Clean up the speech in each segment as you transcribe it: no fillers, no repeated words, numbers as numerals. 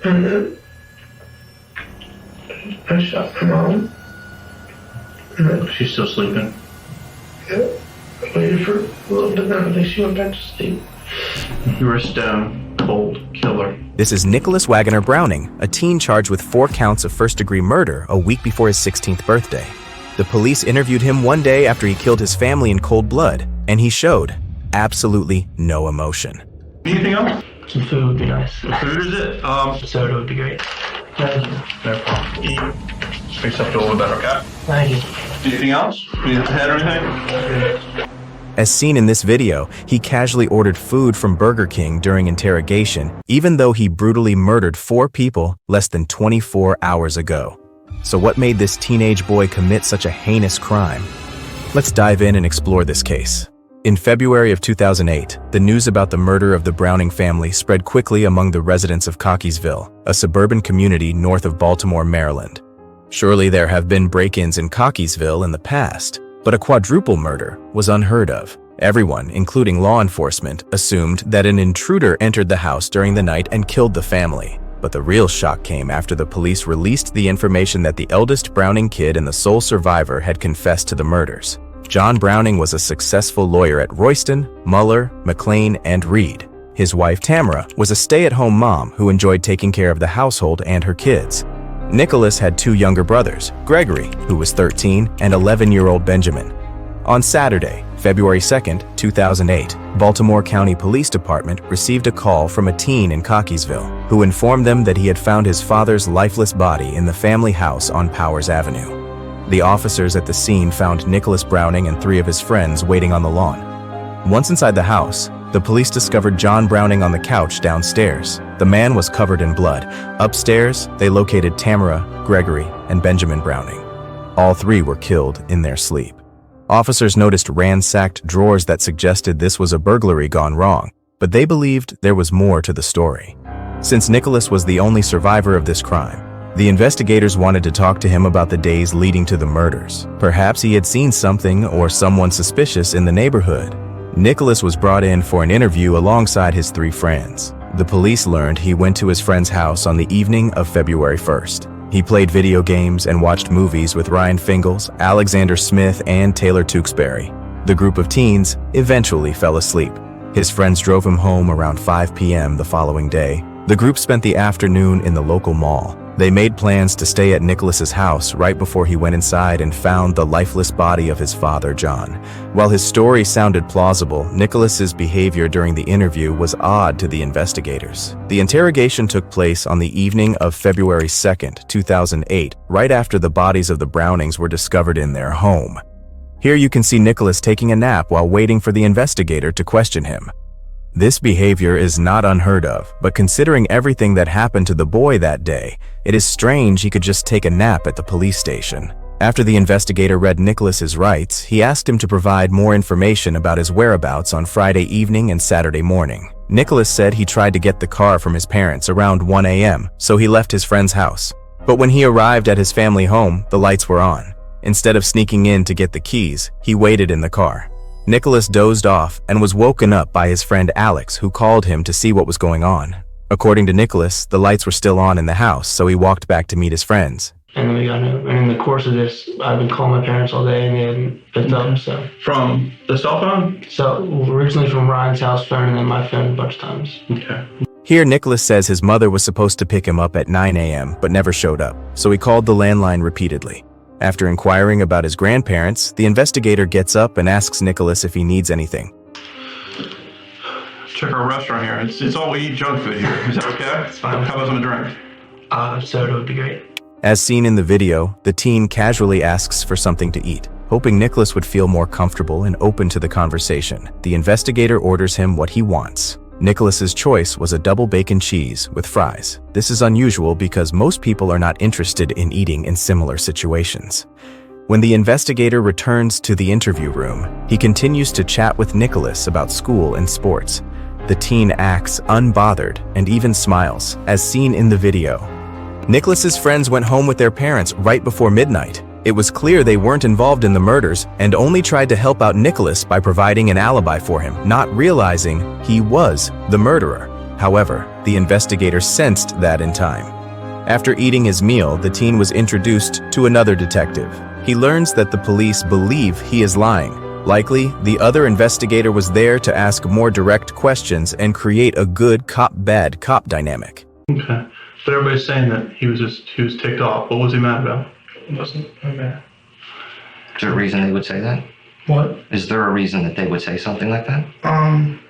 And then I shot my mom. And then She's still sleeping. I waited for a little bit, and I think she went back to sleep. You were a stone cold killer. This is Nicholas Wagoner Browning, a teen charged with 4 counts of first-degree murder a week before his 16th birthday. The police interviewed him one day after he killed his family in cold blood, and he showed absolutely no emotion. Anything else? Some food would be nice. Food is it? Soda would be great. Thank you. No problem. Eat. Make yourself feel a little better, okay? Thank you. Anything else? Need a head or anything? As seen in this video, he casually ordered food from Burger King during interrogation, even though he brutally murdered 4 people less than 24 hours ago. So what made this teenage boy commit such a heinous crime? Let's dive in and explore this case. In February of 2008, the news about the murder of the Browning family spread quickly among the residents of Cockeysville, a suburban community north of Baltimore, Maryland. Surely there have been break-ins in Cockeysville in the past, but a quadruple murder was unheard of. Everyone, including law enforcement, assumed that an intruder entered the house during the night and killed the family. But the real shock came after the police released the information that the eldest Browning kid and the sole survivor had confessed to the murders. John Browning was a successful lawyer at Royston, Muller, McLean, and Reed. His wife Tamara was a stay-at-home mom who enjoyed taking care of the household and her kids. Nicholas had 2 younger brothers, Gregory, who was 13, and 11-year-old Benjamin. On Saturday, February 2nd, 2008, Baltimore County Police Department received a call from a teen in Cockeysville who informed them that he had found his father's lifeless body in the family house on Powers Avenue. The officers at the scene found Nicholas Browning and 3 of his friends waiting on the lawn. Once inside the house, the police discovered John Browning on the couch downstairs. The man was covered in blood. Upstairs, they located Tamara, Gregory, and Benjamin Browning. All 3 were killed in their sleep. Officers noticed ransacked drawers that suggested this was a burglary gone wrong, but they believed there was more to the story. Since Nicholas was the only survivor of this crime, the investigators wanted to talk to him about the days leading to the murders. Perhaps he had seen something or someone suspicious in the neighborhood. Nicholas was brought in for an interview alongside his 3 friends. The police learned he went to his friend's house on the evening of February 1st. He played video games and watched movies with Ryan Fingles, Alexander Smith, and Taylor Tewksbury. The group of teens eventually fell asleep. His friends drove him home around 5 p.m. the following day. The group spent the afternoon in the local mall. They made plans to stay at Nicholas's house right before he went inside and found the lifeless body of his father, John. While his story sounded plausible, Nicholas's behavior during the interview was odd to the investigators. The interrogation took place on the evening of February 2nd, 2008, right after the bodies of the Brownings were discovered in their home. Here you can see Nicholas taking a nap while waiting for the investigator to question him. This behavior is not unheard of, but considering everything that happened to the boy that day, it is strange he could just take a nap at the police station. After the investigator read Nicholas's rights, he asked him to provide more information about his whereabouts on Friday evening and Saturday morning. Nicholas said he tried to get the car from his parents around 1 a.m., so he left his friend's house. But when he arrived at his family home, the lights were on. Instead of sneaking in to get the keys, he waited in the car. Nicholas dozed off and was woken up by his friend Alex, who called him to see what was going on. According to Nicholas, the lights were still on in the house, so he walked back to meet his friends. And then we got new. And in the course of this, I've been calling my parents all day and they hadn't picked up, so. From the cell phone? So originally from Ryan's house phone and then my phone a bunch of times. Okay. Here, Nicholas says his mother was supposed to pick him up at 9 a.m. but never showed up, so he called the landline repeatedly. After inquiring about his grandparents, the investigator gets up and asks Nicholas if he needs anything. Check our restaurant here. It's all we eat junk food here. Is that okay? It's fine. How about some drink? Soda would be great. As seen in the video, the teen casually asks for something to eat. Hoping Nicholas would feel more comfortable and open to the conversation, the investigator orders him what he wants. Nicholas's choice was a double bacon cheese with fries. This is unusual because most people are not interested in eating in similar situations. When the investigator returns to the interview room, he continues to chat with Nicholas about school and sports. The teen acts unbothered and even smiles, as seen in the video. Nicholas's friends went home with their parents right before midnight. It was clear they weren't involved in the murders and only tried to help out Nicholas by providing an alibi for him, not realizing he was the murderer. However, the investigator sensed that in time. After eating his meal, the teen was introduced to another detective. He learns that the police believe he is lying. Likely, the other investigator was there to ask more direct questions and create a good cop-bad cop dynamic. Okay. But everybody's saying that he was ticked off. What was he mad about? He wasn't mad. Is there a reason they would say that? What? Is there a reason that they would say something like that?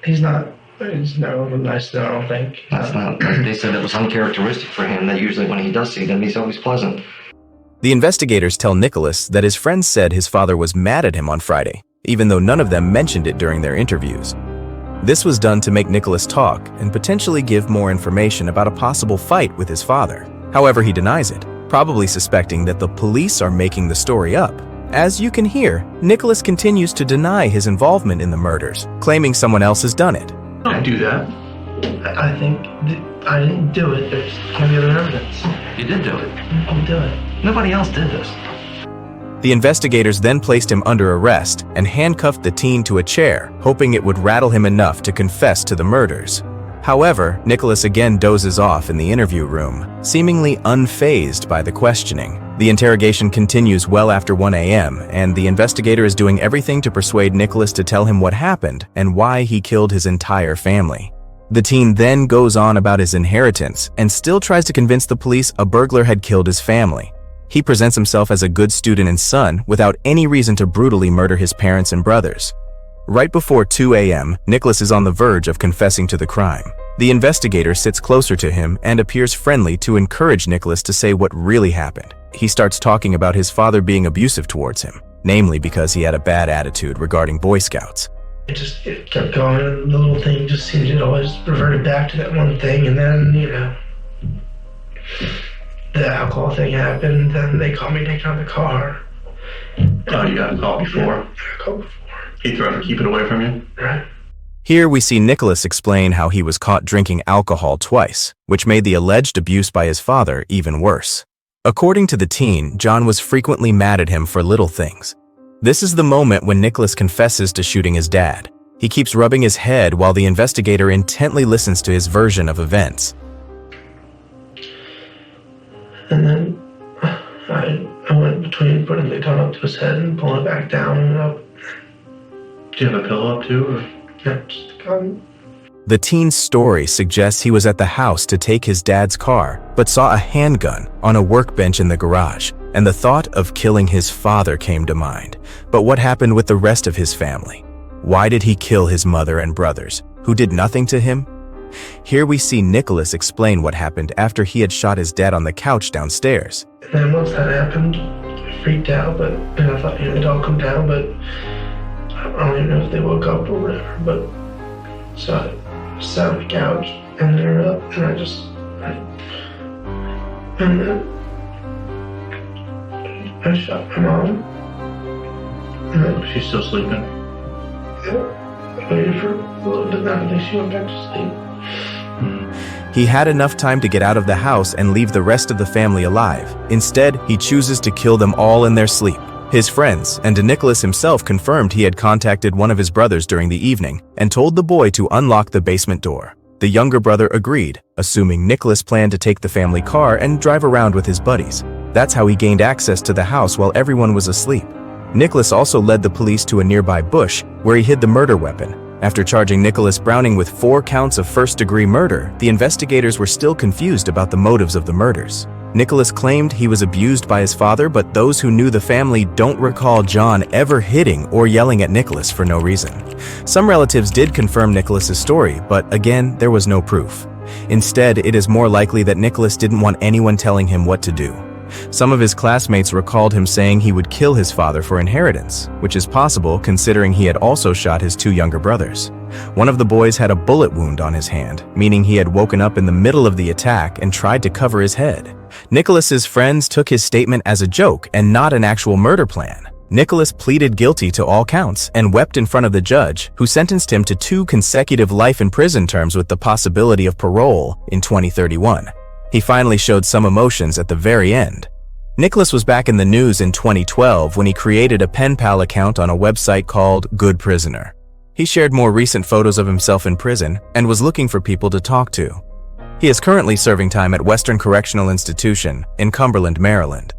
He's never nice though, I don't think. That's not, they said it was uncharacteristic for him, that usually when he does see them, he's always pleasant. The investigators tell Nicholas that his friends said his father was mad at him on Friday, even though none of them mentioned it during their interviews. This was done to make Nicholas talk and potentially give more information about a possible fight with his father. However, he denies it, probably suspecting that the police are making the story up. As you can hear, Nicholas continues to deny his involvement in the murders, claiming someone else has done it. Don't do that. I think I didn't do it. There's can't be other evidence. You did do it. I didn't do it. Nobody else did this. The investigators then placed him under arrest and handcuffed the teen to a chair, hoping it would rattle him enough to confess to the murders. However, Nicholas again dozes off in the interview room, seemingly unfazed by the questioning. The interrogation continues well after 1 a.m., and the investigator is doing everything to persuade Nicholas to tell him what happened and why he killed his entire family. The teen then goes on about his inheritance and still tries to convince the police a burglar had killed his family. He presents himself as a good student and son without any reason to brutally murder his parents and brothers. Right before 2 a.m., Nicholas is on the verge of confessing to the crime. The investigator sits closer to him and appears friendly to encourage Nicholas to say what really happened. He starts talking about his father being abusive towards him, namely because he had a bad attitude regarding Boy Scouts. It kept going, and the little thing just seemed to always reverted back to that one thing, and then, the alcohol thing happened, then they called me taking out the car. Oh, you got caught before? I got caught before. He threatened to keep it away from you? Right. Here we see Nicholas explain how he was caught drinking alcohol twice, which made the alleged abuse by his father even worse. According to the teen, John was frequently mad at him for little things. This is the moment when Nicholas confesses to shooting his dad. He keeps rubbing his head while the investigator intently listens to his version of events. And then I went between putting the gun up to his head and pulling it back down and up. Do you have a pillow up too? Or? Yeah, just a gun. The teen's story suggests he was at the house to take his dad's car, but saw a handgun on a workbench in the garage, and the thought of killing his father came to mind. But what happened with the rest of his family? Why did he kill his mother and brothers, who did nothing to him? Here we see Nicholas explain what happened after he had shot his dad on the couch downstairs. And then once that happened, I freaked out, and I thought, it'd all come down, but I don't even know if they woke up or whatever, but so I sat on the couch and they were up, and then I shot my mom, and then She's still sleeping? I waited for a little bit, then I think she went back to sleep. He had enough time to get out of the house and leave the rest of the family alive. Instead, he chooses to kill them all in their sleep. His friends and Nicholas himself confirmed he had contacted one of his brothers during the evening and told the boy to unlock the basement door. The younger brother agreed, assuming Nicholas planned to take the family car and drive around with his buddies. That's how he gained access to the house while everyone was asleep. Nicholas also led the police to a nearby bush where he hid the murder weapon. After charging Nicholas Browning with 4 counts of first-degree murder, the investigators were still confused about the motives of the murders. Nicholas claimed he was abused by his father, but those who knew the family don't recall John ever hitting or yelling at Nicholas for no reason. Some relatives did confirm Nicholas's story, but again, there was no proof. Instead, it is more likely that Nicholas didn't want anyone telling him what to do. Some of his classmates recalled him saying he would kill his father for inheritance, which is possible considering he had also shot his 2 younger brothers. One of the boys had a bullet wound on his hand, meaning he had woken up in the middle of the attack and tried to cover his head. Nicholas's friends took his statement as a joke and not an actual murder plan. Nicholas pleaded guilty to all counts and wept in front of the judge, who sentenced him to 2 consecutive life in prison terms with the possibility of parole in 2031. He finally showed some emotions at the very end. Nicholas was back in the news in 2012 when he created a pen pal account on a website called Good Prisoner. He shared more recent photos of himself in prison and was looking for people to talk to. He is currently serving time at Western Correctional Institution in Cumberland, Maryland.